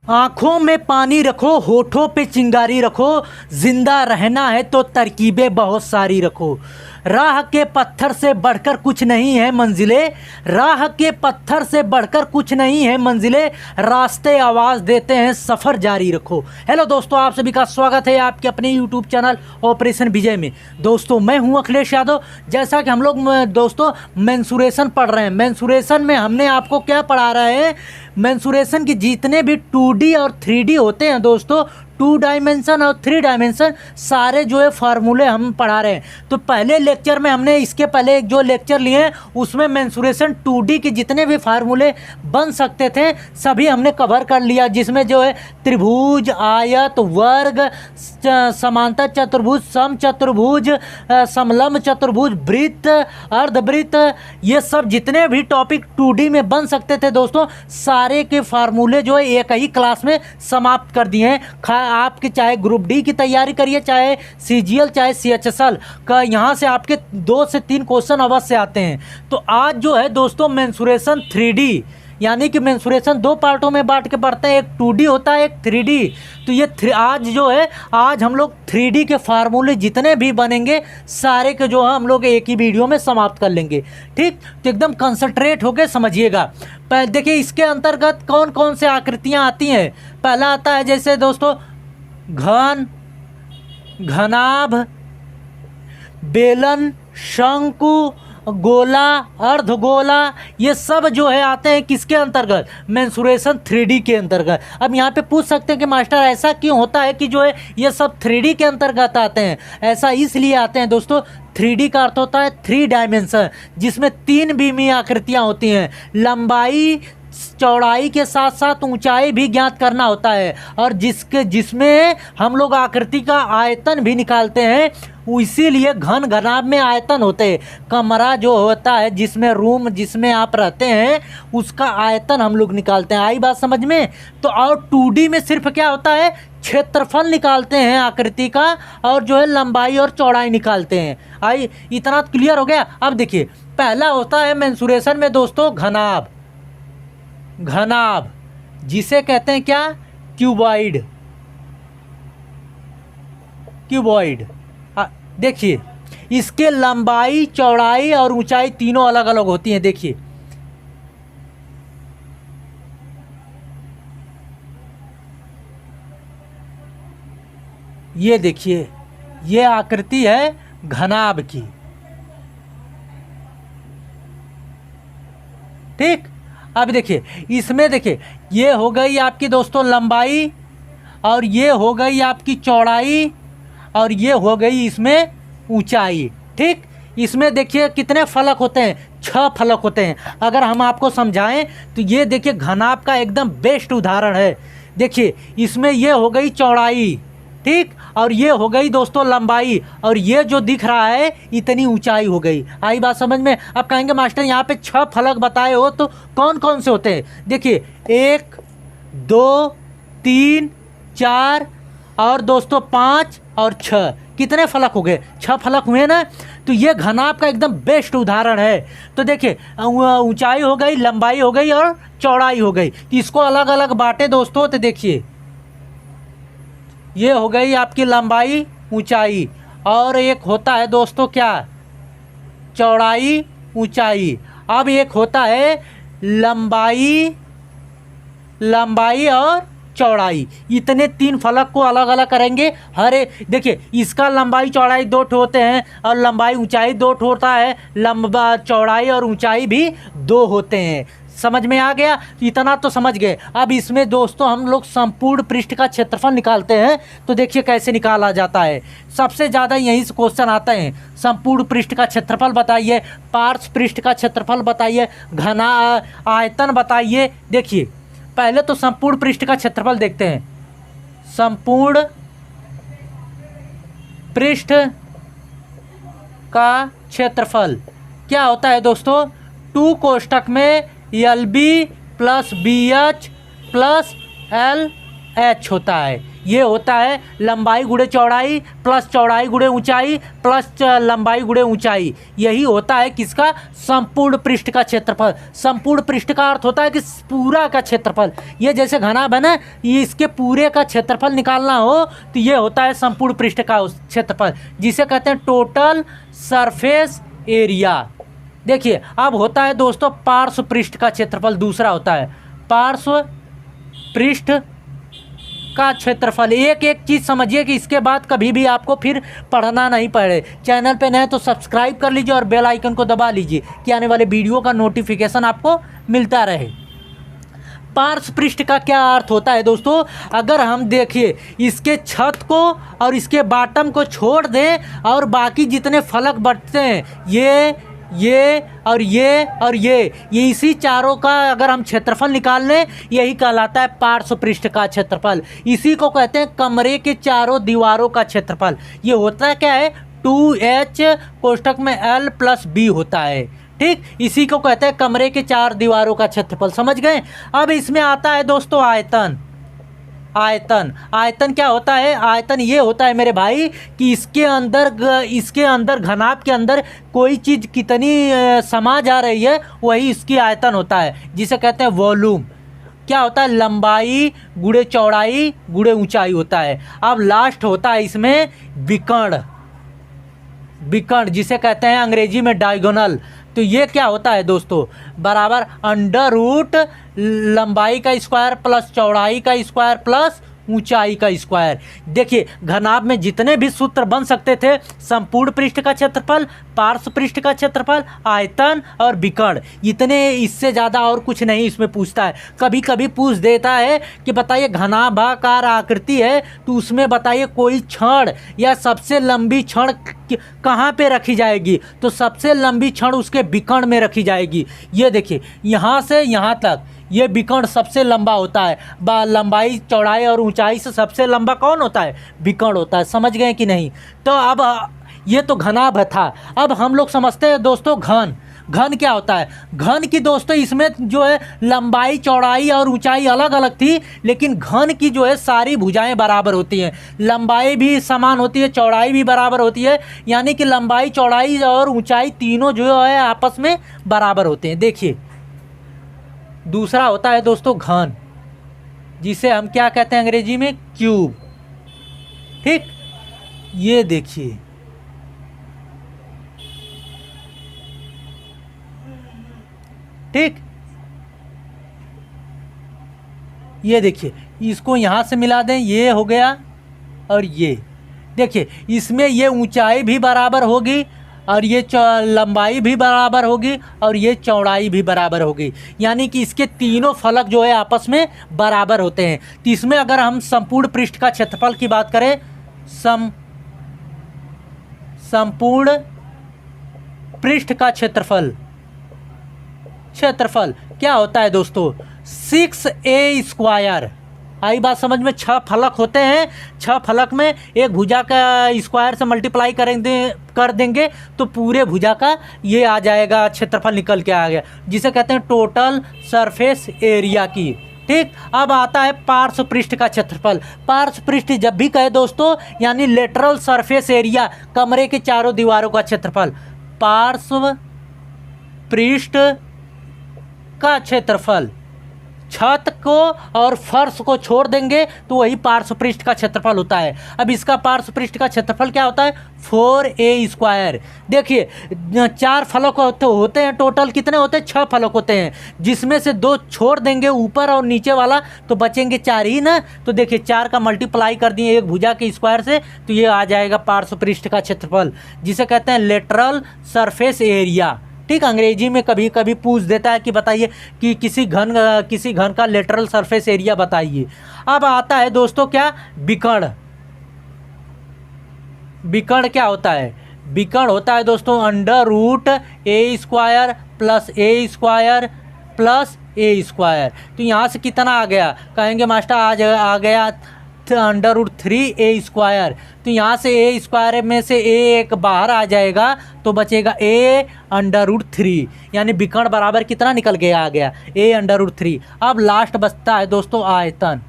आंखों में पानी रखो, होठों पे चिंगारी रखो, जिंदा रहना है तो तरकीबें बहुत सारी रखो। राह के पत्थर से बढ़कर कुछ नहीं है मंजिलें, राह के पत्थर से बढ़कर कुछ नहीं है मंजिलें, रास्ते आवाज़ देते हैं सफ़र जारी रखो। हेलो दोस्तों, आप सभी का स्वागत है आपके अपने यूट्यूब चैनल ऑपरेशन विजय में। दोस्तों मैं हूं अखिलेश यादव। जैसा कि हम लोग दोस्तों मेंसुरेशन पढ़ रहे हैं, मेंसुरेशन में हमने आपको क्या पढ़ा रहे हैं, मेंसुरेशन की जितने भी 2D और 3D होते हैं दोस्तों, 2 डायमेंशन और 3 डायमेंशन सारे जो है फार्मूले हम पढ़ा रहे हैं। तो पहले लेक्चर में हमने इसके पहले जो लेक्चर लिए हैं उसमें मेंसुरेशन 2D के जितने भी फार्मूले बन सकते थे सभी हमने कवर कर लिया, जिसमें जो है त्रिभुज, आयत, वर्ग, समांतर चतुर्भुज, सम चतुर्भुज, समलंब चतुर्भुज, वृत्त, अर्धवृत्त, ये सब जितने भी टॉपिक 2D में बन सकते थे दोस्तों सारे के फार्मूले जो है एक ही क्लास में समाप्त कर दिए हैं। आपके चाहे ग्रुप डी की तैयारी करिए, चाहे CGL, चाहे CHSL का, यहाँ से आपके 2 से 3 क्वेश्चन अवश्य आते हैं। तो आज जो है दोस्तों मेंसुरेशन 3D, यानी कि मेंसुरेशन 2 पार्टों में बांट के पढ़ते हैं, एक 2D होता है, एक 3D। तो ये आज जो है आज हम लोग 3D के फार्मूले जितने भी बनेंगे सारे के जो है हम लोग एक ही वीडियो में समाप्त कर लेंगे। ठीक, तो एकदम कंसंट्रेट होकर समझिएगा। देखिए इसके अंतर्गत कौन कौन से आकृतियाँ आती हैं। पहला आता है जैसे दोस्तों घन, घनाभ, बेलन, शंकु, गोला, अर्धगोला, ये सब जो है आते हैं किसके अंतर्गत, मेंसुरेशन 3D के अंतर्गत। अब यहाँ पे पूछ सकते हैं कि मास्टर ऐसा क्यों होता है कि जो है ये सब 3D के अंतर्गत आते हैं। ऐसा इसलिए आते हैं दोस्तों, 3D का अर्थ होता है 3 डायमेंशन, जिसमें 3 बीमीय आकृतियाँ होती हैं। लंबाई चौड़ाई के साथ साथ ऊंचाई भी ज्ञात करना होता है, और जिसमें हम लोग आकृति का आयतन भी निकालते हैं। इसीलिए घन, घनाभ में आयतन होते हैं। कमरा जो होता है, जिसमें रूम जिसमें आप रहते हैं, उसका आयतन हम लोग निकालते हैं। आई बात समझ में। तो और 2D में सिर्फ क्या होता है, क्षेत्रफल निकालते हैं आकृति का, और जो है लंबाई और चौड़ाई निकालते हैं। आई, इतना क्लियर हो गया। अब देखिए पहला होता है मेंसुरेशन में दोस्तों घनाभ। घनाभ जिसे कहते हैं क्या, क्यूबॉइड। क्यूबॉइड देखिए इसके लंबाई, चौड़ाई और ऊंचाई तीनों अलग अलग होती हैं। देखिए ये देखिए ये आकृति है घनाभ की। ठीक, अब देखिए इसमें देखिए ये हो गई आपकी दोस्तों लंबाई, और ये हो गई आपकी चौड़ाई, और ये हो गई इसमें ऊंचाई। ठीक, इसमें देखिए कितने फलक होते हैं, 6 फलक होते हैं। अगर हम आपको समझाएं तो ये देखिए घनाभ का एकदम बेस्ट उदाहरण है। देखिए इसमें ये हो गई चौड़ाई, ठीक, और ये हो गई दोस्तों लंबाई, और ये जो दिख रहा है इतनी ऊंचाई हो गई। आई बात समझ में। अब कहेंगे मास्टर यहाँ पे 6 फलक बताए हो तो कौन कौन से होते हैं। देखिए 1, 2, 3, 4 और दोस्तों 5 और 6, कितने फलक हो गए, 6 फलक हुए ना। तो ये घनाभ का एकदम बेस्ट उदाहरण है। तो देखिए ऊंचाई हो गई, लंबाई हो गई और चौड़ाई हो गई। तो इसको अलग अलग बांटे दोस्तों। तो देखिए ये हो गई आपकी लंबाई, ऊंचाई, और एक होता है दोस्तों क्या, चौड़ाई, ऊंचाई। अब एक होता है लंबाई, लंबाई और चौड़ाई। इतने 3 फलक को अलग अलग करेंगे। देखिए इसका लंबाई चौड़ाई 2 होते हैं, और लंबाई ऊंचाई 2 होता है, लंबा चौड़ाई और ऊंचाई भी 2 होते हैं। समझ में आ गया, इतना तो समझ गए। अब इसमें दोस्तों हम लोग संपूर्ण पृष्ठ का क्षेत्रफल निकालते हैं। तो देखिए कैसे निकाला जाता है। सबसे ज़्यादा यहीं से क्वेश्चन आते हैं, संपूर्ण पृष्ठ का क्षेत्रफल बताइए, पार्श्व पृष्ठ का क्षेत्रफल बताइए, घना आयतन बताइए। देखिए पहले तो संपूर्ण पृष्ठ का क्षेत्रफल देखते हैं। संपूर्ण पृष्ठ का क्षेत्रफल क्या होता है दोस्तों, 2 कोष्ठक में LB + BH + LH होता है। ये होता है लंबाई गुणे चौड़ाई प्लस चौड़ाई गुणे ऊंचाई प्लस लंबाई गुणे ऊंचाई। यही होता है किसका, संपूर्ण पृष्ठ का क्षेत्रफल। संपूर्ण पृष्ठ का अर्थ होता है कि पूरा का क्षेत्रफल। ये जैसे घनाभ है ना, ये इसके पूरे का क्षेत्रफल निकालना हो तो ये होता है संपूर्ण पृष्ठ का क्षेत्रफल, जिसे कहते हैं टोटल सरफेस एरिया। देखिए अब होता है दोस्तों पार्श्व पृष्ठ का क्षेत्रफल, दूसरा होता है पार्श्व पृष्ठ का क्षेत्रफल। एक एक चीज़ समझिए कि इसके बाद कभी भी आपको फिर पढ़ना नहीं पड़े। चैनल पे नए तो सब्सक्राइब कर लीजिए और बेल आइकन को दबा लीजिए कि आने वाले वीडियो का नोटिफिकेशन आपको मिलता रहे। पार्श्व पृष्ठ का क्या अर्थ होता है दोस्तों, अगर हम देखिए इसके छत को और इसके बॉटम को छोड़ दें और बाकी जितने फलक बचते हैं ये और ये इसी चारों का अगर हम क्षेत्रफल निकाल लें, यही कहलाता है पार्श्व पृष्ठ का क्षेत्रफल। इसी को कहते हैं कमरे के चारों दीवारों का क्षेत्रफल। ये होता है क्या है, 2h कोष्ठक में l + b होता है। ठीक, इसी को कहते हैं कमरे के चार दीवारों का क्षेत्रफल। समझ गए। अब इसमें आता है दोस्तों आयतन। आयतन क्या होता है, आयतन ये होता है मेरे भाई कि इसके अंदर घनाभ के अंदर कोई चीज़ कितनी समा जा रही है, वही इसकी आयतन होता है, जिसे कहते हैं वॉल्यूम। क्या होता है, लंबाई गुणे चौड़ाई गुणे ऊंचाई होता है। अब लास्ट होता है इसमें विकर्ण, जिसे कहते हैं अंग्रेजी में डायगोनल। तो ये क्या होता है दोस्तों, बराबर अंडर रूट लंबाई का स्क्वायर प्लस चौड़ाई का स्क्वायर प्लस ऊंचाई का स्क्वायर। देखिए घनाभ में जितने भी सूत्र बन सकते थे, संपूर्ण पृष्ठ का क्षेत्रफल, पार्श्व पृष्ठ का क्षेत्रफल, आयतन और विकर्ण, इतने, इससे ज़्यादा और कुछ नहीं इसमें पूछता है। कभी कभी पूछ देता है कि बताइए घनाभाकार आकृति है तो उसमें बताइए कोई छड़ या सबसे लंबी छड़ कहाँ पे रखी जाएगी, तो सबसे लंबी छड़ उसके विकर्ण में रखी जाएगी। ये देखिए यहाँ से यहाँ तक ये विकर्ण सबसे लंबा होता है। लंबाई चौड़ाई और ऊंचाई से सबसे लंबा कौन होता है, विकर्ण होता है। समझ गए कि नहीं। तो अब ये तो घनाभ था। अब हम लोग समझते हैं दोस्तों घन क्या होता है। घन की दोस्तों इसमें जो है लंबाई चौड़ाई और ऊंचाई अलग अलग थी, लेकिन घन की जो है सारी भुजाएं बराबर होती हैं। लंबाई भी समान होती है, चौड़ाई भी बराबर होती है, यानी कि लंबाई चौड़ाई और ऊंचाई तीनों जो है आपस में बराबर होते हैं। देखिए दूसरा होता है दोस्तों घन, जिसे हम क्या कहते हैं अंग्रेजी में, क्यूब। ठीक, ये देखिए ठीक, ये देखिए इसको यहाँ से मिला दें, ये हो गया और ये देखिए इसमें ये ऊंचाई भी बराबर होगी और ये लंबाई भी बराबर होगी और ये चौड़ाई भी बराबर होगी, यानी कि इसके तीनों फलक जो है आपस में बराबर होते हैं। तो इसमें अगर हम संपूर्ण पृष्ठ का क्षेत्रफल की बात करें, संपूर्ण पृष्ठ का क्षेत्रफल क्या होता है दोस्तों, 6a²। आई बात समझ में। 6 फलक होते हैं, 6 फलक में एक भुजा का स्क्वायर से मल्टीप्लाई कर देंगे तो पूरे भुजा का ये आ जाएगा, क्षेत्रफल निकल के आ गया, जिसे कहते हैं टोटल सरफेस एरिया की। ठीक, अब आता है पार्श्व पृष्ठ का क्षेत्रफल। पार्श्व पृष्ठ जब भी कहे दोस्तों, यानी लेटरल सरफेस एरिया, कमरे के चारों दीवारों का क्षेत्रफल। पार्श्व पृष्ठ का क्षेत्रफल, छत को और फर्श को छोड़ देंगे तो वही पार्श्व पृष्ठ का क्षेत्रफल होता है। अब इसका पार्श्व पृष्ठ का क्षेत्रफल क्या होता है, 4a²। देखिए 4 फलक होते हैं, टोटल कितने होते हैं, 6 फलक होते हैं, जिसमें से 2 छोड़ देंगे ऊपर और नीचे वाला, तो बचेंगे 4 ही ना। तो देखिए 4 का मल्टीप्लाई कर दिए एक भुजा के स्क्वायर से, तो ये आ जाएगा पार्श्व पृष्ठ का क्षेत्रफल, जिसे कहते हैं लेटरल सरफेस एरिया। ठीक, अंग्रेजी में कभी कभी पूछ देता है कि बताइए कि किसी घन का लेटरल सरफेस एरिया बताइए। अब आता है दोस्तों क्या, विकर्ण। विकर्ण क्या होता है, विकर्ण होता है दोस्तों under root a² plus a²। तो यहाँ से कितना आ गया, कहेंगे मास्टर आ गया अंडर रूट 3a²। तो यहाँ से a² में से a एक बाहर आ जाएगा तो बचेगा a√3, यानी विकर्ण बराबर कितना निकल गया, आ गया a√3। अब लास्ट बचता है दोस्तों आयतन।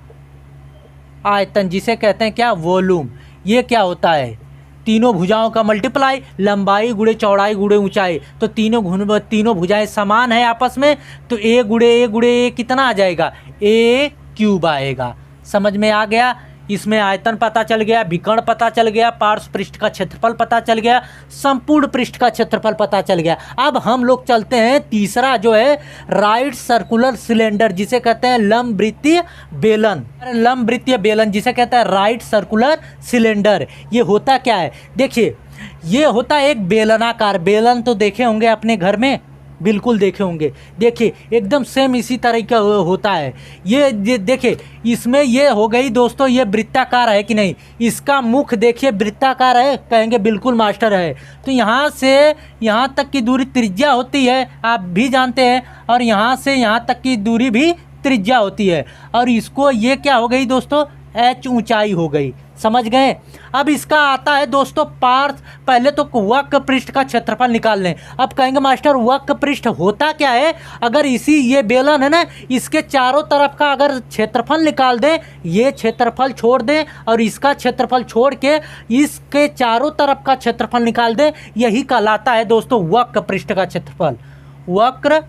आयतन, जिसे कहते हैं क्या, वॉल्यूम। ये क्या होता है, तीनों भुजाओं का मल्टीप्लाई, लंबाई गुणे चौड़ाई गुणे ऊंचाई। तो तीनों भुजाएं समान है आपस में, तो ए गुणे ए कितना आ जाएगा, ए क्यूब आएगा। समझ में आ गया। इसमें आयतन पता चल गया, विकर्ण पता चल गया, पार्श्व पृष्ठ का क्षेत्रफल पता चल गया, संपूर्ण पृष्ठ का क्षेत्रफल पता चल गया। अब हम लोग चलते हैं तीसरा जो है राइट सर्कुलर सिलेंडर, जिसे कहते हैं लंबवृत्तीय बेलन। लंबवृत्तीय बेलन जिसे कहते हैं राइट सर्कुलर सिलेंडर। ये होता क्या है, देखिए ये होता है एक बेलनाकार। बेलन तो देखे होंगे अपने घर में, बिल्कुल देखे होंगे। देखिए एकदम सेम इसी तरह का होता है। ये देखिए इसमें ये हो गई दोस्तों, ये वृत्ताकार है कि नहीं, इसका मुख देखिए वृत्ताकार है, कहेंगे बिल्कुल मास्टर है। तो यहाँ से यहाँ तक की दूरी त्रिज्या होती है, आप भी जानते हैं, और यहाँ से यहाँ तक की दूरी भी त्रिज्या होती है। और इसको ये क्या हो गई दोस्तों, h ऊंचाई हो गई। समझ गए। अब इसका आता है दोस्तों पार्श्व, पहले तो वक्र पृष्ठ का क्षेत्रफल निकाल लें। अब कहेंगे मास्टर वक्र पृष्ठ होता क्या है, अगर इसी ये बेलन है ना, इसके चारों तरफ का अगर क्षेत्रफल निकाल दें, ये क्षेत्रफल छोड़ दें और इसका क्षेत्रफल छोड़ के इसके चारों तरफ का क्षेत्रफल निकाल दें, यही कहलाता है दोस्तों वक्र पृष्ठ का क्षेत्रफल। वक्र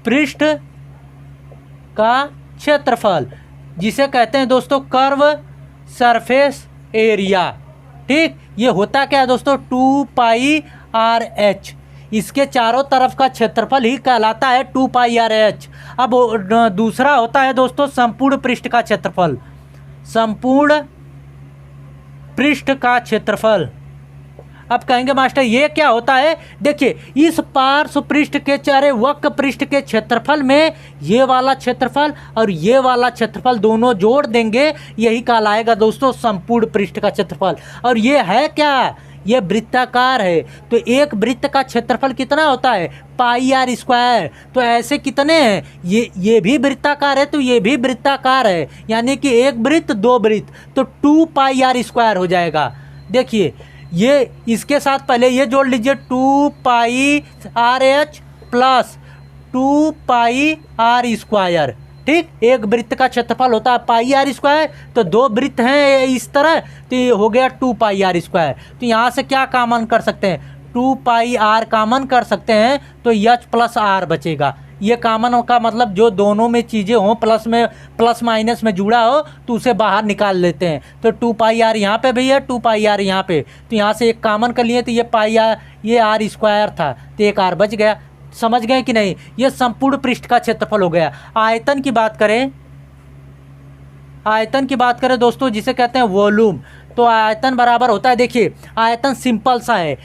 पृष्ठ का क्षेत्रफल जिसे कहते हैं दोस्तों कर्व सरफेस एरिया। ठीक, ये होता क्या है दोस्तों, 2πr/h। इसके चारों तरफ का क्षेत्रफल ही कहलाता है 2πr/h। अब दूसरा होता है दोस्तों संपूर्ण पृष्ठ का क्षेत्रफल। संपूर्ण पृष्ठ का क्षेत्रफल। अब कहेंगे मास्टर ये क्या होता है, देखिए इस पार्श्व पृष्ठ के चारे वक्र पृष्ठ के क्षेत्रफल में ये वाला क्षेत्रफल और ये वाला क्षेत्रफल दोनों जोड़ देंगे, यही कहलाएगा दोस्तों संपूर्ण पृष्ठ का क्षेत्रफल। और ये है क्या, ये वृत्ताकार है, तो एक वृत्त का क्षेत्रफल कितना होता है, πr²। तो ऐसे कितने हैं, ये भी वृत्ताकार है तो ये भी वृत्ताकार है, यानी कि एक वृत्त दो वृत्त, तो 2πr² हो जाएगा। देखिए ये इसके साथ पहले ये जोड़ लीजिए 2πr/h प्लस 2πr²। ठीक, एक वृत्त का क्षेत्रफल होता है πr², तो दो वृत्त हैं इस तरह, तो ये हो गया 2πr²। तो यहाँ से क्या कॉमन कर सकते हैं, 2πr कॉमन कर सकते हैं, तो h प्लस r बचेगा। ये कॉमन का मतलब जो दोनों में चीज़ें हों प्लस माइनस में जुड़ा हो तो उसे बाहर निकाल लेते हैं। तो 2πr यहाँ पे भी है, 2πr यहाँ पे, तो यहाँ से एक कॉमन कर लिए, तो ये πr ये r² था, तो एक r बच गया। समझ गए कि नहीं। ये संपूर्ण पृष्ठ का क्षेत्रफल हो गया। आयतन की बात करें, आयतन की बात करें दोस्तों जिसे कहते हैं वॉल्यूम, तो आयतन बराबर होता है, देखिए आयतन सिंपल सा है,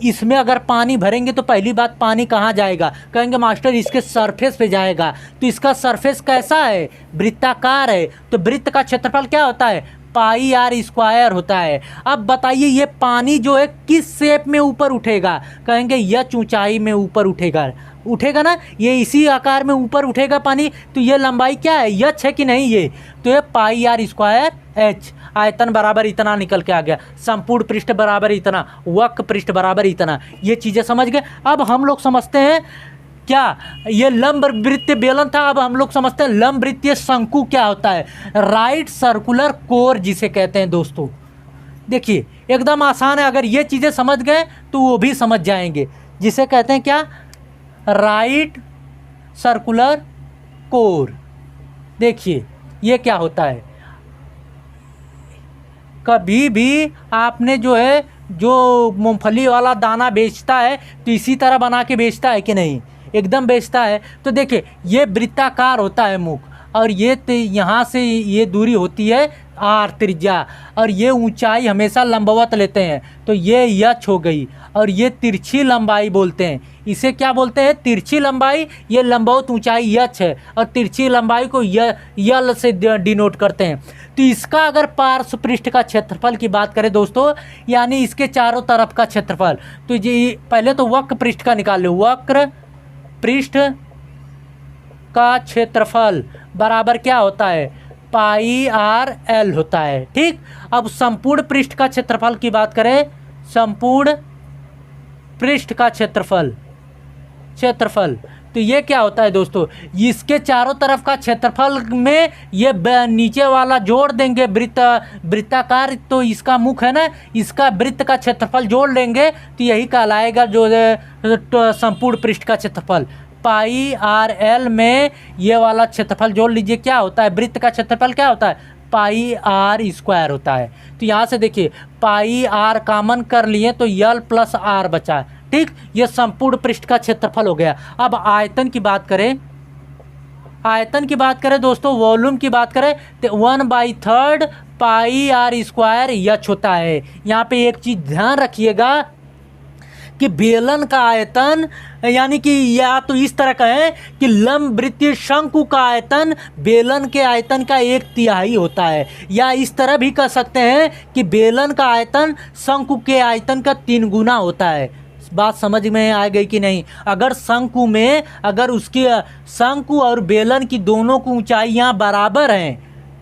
इसमें अगर पानी भरेंगे तो पहली बात पानी कहाँ जाएगा, कहेंगे मास्टर इसके सरफेस पे जाएगा। तो इसका सरफेस कैसा है, वृत्ताकार है, तो वृत्त का क्षेत्रफल क्या होता है, πr² होता है। अब बताइए ये पानी जो है किस शेप में ऊपर उठेगा, कहेंगे h ऊंचाई में ऊपर उठेगा ना, ये इसी आकार में ऊपर उठेगा पानी। तो ये लंबाई क्या है, h है कि नहीं, ये तो ये πr²h। आयतन बराबर इतना निकल के आ गया, संपूर्ण पृष्ठ बराबर इतना, वक्र पृष्ठ बराबर इतना। ये चीज़ें समझ गए। अब हम लोग समझते हैं क्या, ये लंब वृत्तीय बेलन था, अब हम लोग समझते हैं लंब वृत्तीय शंकु क्या होता है, राइट सर्कुलर कोर जिसे कहते हैं दोस्तों। देखिए एकदम आसान है, अगर ये चीज़ें समझ गए तो वो भी समझ जाएंगे, जिसे कहते हैं क्या, राइट सर्कुलर कोर। देखिए ये क्या होता है, कभी भी आपने जो है जो मूंगफली वाला दाना बेचता है तो इसी तरह बना के बेचता है कि नहीं, एकदम बेचता है। तो देखिए ये वृत्ताकार होता है मुख, और ये यहाँ से ये दूरी होती है r त्रिज्या, और ये ऊंचाई हमेशा लंबवत लेते हैं, तो ये h हो गई। और ये तिरछी लंबाई बोलते हैं, इसे क्या बोलते हैं, तिरछी लंबाई। ये लंबवत ऊंचाई h है और तिरछी लंबाई को यल से डिनोट करते हैं। तो इसका अगर पार्श्व पृष्ठ का क्षेत्रफल की बात करें दोस्तों, यानी इसके चारों तरफ का क्षेत्रफल, तो ये पहले तो वक्र पृष्ठ का निकाल लो, वक्र पृष्ठ का क्षेत्रफल बराबर क्या होता है, πr/l होता है। ठीक, अब संपूर्ण पृष्ठ का क्षेत्रफल की बात करें, संपूर्ण पृष्ठ का क्षेत्रफल तो ये क्या होता है दोस्तों, इसके चारों तरफ का क्षेत्रफल में ये नीचे वाला जोड़ देंगे वृत्ताकार, तो इसका मुख है ना, इसका वृत्त का क्षेत्रफल जोड़ लेंगे तो यही कहलाएगा जो संपूर्ण पृष्ठ का क्षेत्रफल। पाई आर एल में ये वाला क्षेत्रफल जोड़ लीजिए, क्या होता है, वृत्त का क्षेत्रफल क्या होता है, पाई आर स्क्वायर होता है। तो यहाँ से देखिए पाई आर कॉमन कर लिए तो यल प्लस आर बचा है, ठीक। ये संपूर्ण पृष्ठ का क्षेत्रफल हो गया। अब आयतन की बात करें, आयतन की बात करें दोस्तों, वॉल्यूम की बात करें तो 1/3 पाई आर स्क्वायर एच होता है। यहाँ पे एक चीज़ ध्यान रखिएगा कि बेलन का आयतन, यानी कि या तो इस तरह का है कि लंब वृत्तीय शंकु का आयतन बेलन के आयतन का 1/3 होता है, या इस तरह भी कह सकते हैं कि बेलन का आयतन शंकु के आयतन का 3 गुना होता है। बात समझ में आ गई कि नहीं। अगर शंकु में, अगर उसकी शंकु और बेलन की दोनों की ऊंचाइयाँ बराबर हैं,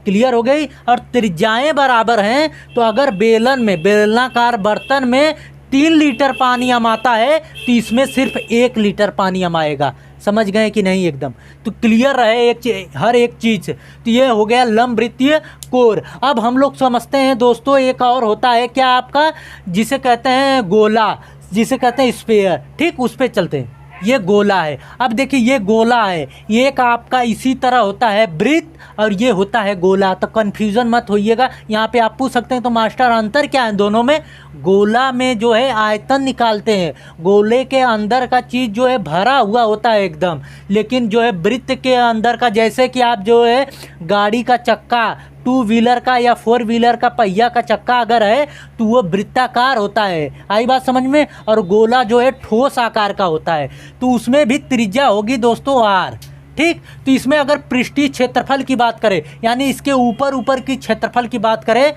क्लियर हो गई, और त्रिज्याएं बराबर हैं, तो अगर बेलन में, बेलनाकार बर्तन में 3 लीटर पानी amaता है तो इसमें सिर्फ 1 लीटर पानी आएगा। समझ गए कि नहीं एकदम। तो क्लियर रहे हर एक चीज़। तो ये हो गया लंब वृत्तीय कोर। अब हम लोग समझते हैं दोस्तों, एक और होता है क्या आपका, जिसे कहते हैं गोला, जिसे कहते हैं स्फीयर, ठीक, उस पर चलते हैं। ये गोला है। अब देखिए ये गोला है, ये एक आपका इसी तरह होता है वृत्त, और ये होता है गोला। तो कन्फ्यूज़न मत होइएगा। यहाँ पे आप पूछ सकते हैं तो मास्टर अंतर क्या है दोनों में। गोला में जो है आयतन निकालते हैं, गोले के अंदर का चीज़ जो है भरा हुआ होता है एकदम, लेकिन जो है वृत्त के अंदर का, जैसे कि आप जो है गाड़ी का चक्का, 2 व्हीलर का या 4 व्हीलर का पहिया का चक्का अगर है तो वो वृत्ताकार होता है। आई बात समझ में। और गोला जो है ठोस आकार का होता है, तो उसमें भी त्रिज्या होगी दोस्तों आर, ठीक। तो इसमें अगर पृष्ठीय क्षेत्रफल की बात करें, यानी इसके ऊपर की क्षेत्रफल की बात करें,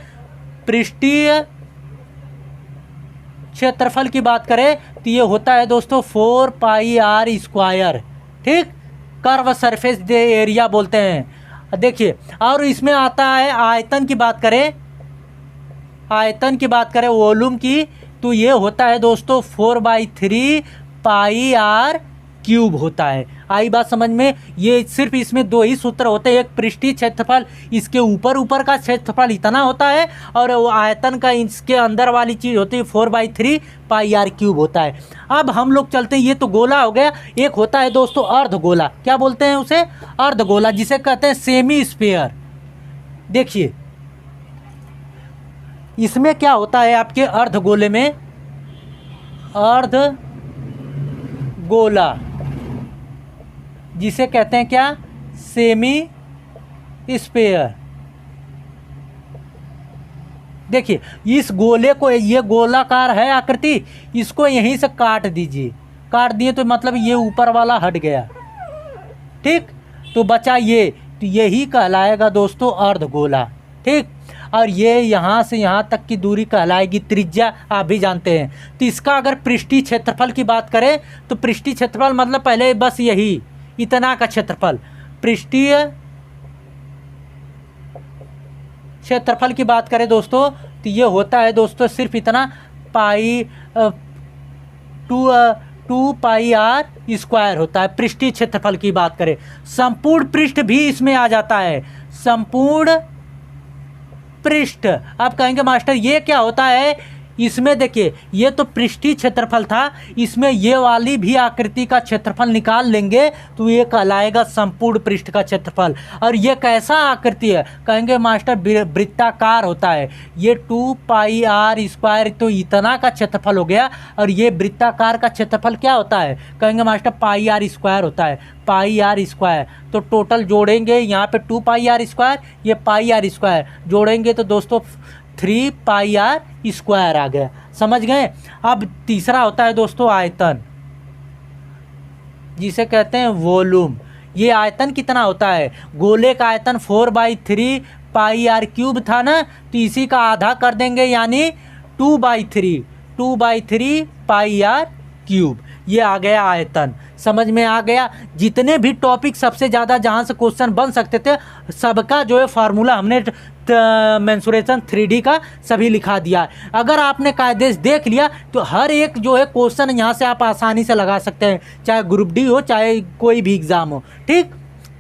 पृष्ठीय क्षेत्रफल की बात करें तो ये होता है दोस्तों 4 पाई आर स्क्वायर, ठीक। कर्व सरफेस दे एरिया बोलते हैं। देखिए, और इसमें आता है आयतन की बात करें, आयतन की बात करें वॉल्यूम की, तो ये होता है दोस्तों 4/3 पाई आर क्यूब होता है। आई बात समझ में। ये सिर्फ इसमें 2 ही सूत्र होते हैं, एक पृष्ठीय क्षेत्रफल, इसके ऊपर का क्षेत्रफल इतना होता है, और वो आयतन का इसके अंदर वाली चीज़ होती है 4/3 पाई आर क्यूब होता है। अब हम लोग चलते हैं, ये तो गोला हो गया। एक होता है दोस्तों अर्धगोला, क्या बोलते हैं उसे, अर्धगोला, जिसे कहते हैं सेमी स्फीयर। देखिए इसमें क्या होता है आपके अर्धगोले में, अर्धगोला जिसे कहते हैं क्या, सेमी स्फीयर। देखिए इस गोले को, ये गोलाकार है आकृति, इसको यहीं से काट दीजिए, काट दिए तो मतलब ये ऊपर वाला हट गया, ठीक। तो बचा ये, तो यही कहलाएगा दोस्तों अर्धगोला, ठीक। और ये यहाँ से यहाँ तक की दूरी कहलाएगी त्रिज्या, आप भी जानते हैं। तो इसका अगर पृष्ठीय क्षेत्रफल की बात करें तो पृष्ठीय क्षेत्रफल मतलब पहले बस यही इतना का क्षेत्रफल, पृष्ठीय क्षेत्रफल की बात करें दोस्तों तो ये होता है दोस्तों सिर्फ इतना, पाई 2 पाई आर स्क्वायर होता है पृष्ठीय क्षेत्रफल की बात करें। संपूर्ण पृष्ठ भी इसमें आ जाता है, संपूर्ण पृष्ठ। आप कहेंगे मास्टर ये क्या होता है, इसमें देखिए ये तो पृष्ठीय क्षेत्रफल था, इसमें ये वाली भी आकृति का क्षेत्रफल निकाल लेंगे तो ये कहलाएगा संपूर्ण पृष्ठ का क्षेत्रफल। और ये कैसा आकृति है, कहेंगे मास्टर वृत्ताकार होता है। ये 2 पाई आर स्क्वायर तो इतना का क्षेत्रफल हो गया, और ये वृत्ताकार का क्षेत्रफल क्या होता है, कहेंगे मास्टर पाई आर स्क्वायर होता है, पाई आर स्क्वायर। तो टोटल जोड़ेंगे यहाँ पे 2 पाई आर स्क्वायर, ये पाई आर स्क्वायर जोड़ेंगे तो दोस्तों 3 पाई आर स्क्वायर आ गया। समझ गए। अब तीसरा होता है दोस्तों आयतन, जिसे कहते हैं वॉल्यूम। ये आयतन कितना होता है, गोले का आयतन 4/3 पाई आर क्यूब था ना, तो इसी का आधा कर देंगे यानी 2/3 पाई आर क्यूब। ये आ गया आयतन। समझ में आ गया। जितने भी टॉपिक सबसे ज़्यादा जहाँ से क्वेश्चन बन सकते थे सबका जो है फार्मूला हमने मेंसुरेशन 3D का सभी लिखा दिया है। अगर आपने कायदे से देख लिया तो हर एक जो है क्वेश्चन यहाँ से आप आसानी से लगा सकते हैं, चाहे ग्रुप डी हो चाहे कोई भी एग्ज़ाम हो। ठीक,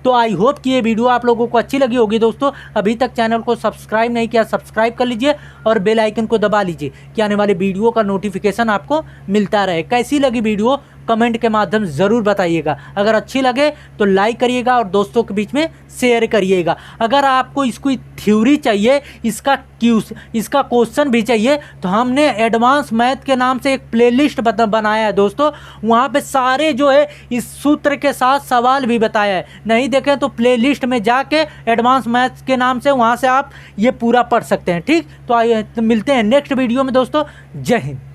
तो आई होप कि ये वीडियो आप लोगों को अच्छी लगी होगी। दोस्तों अभी तक चैनल को सब्सक्राइब नहीं किया, सब्सक्राइब कर लीजिए और बेल आइकन को दबा लीजिए कि आने वाले वीडियो का नोटिफिकेशन आपको मिलता रहे। कैसी लगी वीडियो कमेंट के माध्यम से ज़रूर बताइएगा। अगर अच्छी लगे तो लाइक करिएगा और दोस्तों के बीच में शेयर करिएगा। अगर आपको इसकी थ्योरी चाहिए, इसका क्वेश्चन भी चाहिए तो हमने एडवांस मैथ के नाम से एक प्लेलिस्ट बनाया है दोस्तों। वहाँ पे सारे जो है इस सूत्र के साथ सवाल भी बताया है। नहीं देखें तो प्लेलिस्ट में जाके एडवांस मैथ के नाम से वहाँ से आप ये पूरा पढ़ सकते हैं। ठीक, तो आइए मिलते हैं नेक्स्ट वीडियो में दोस्तों। जय हिंद।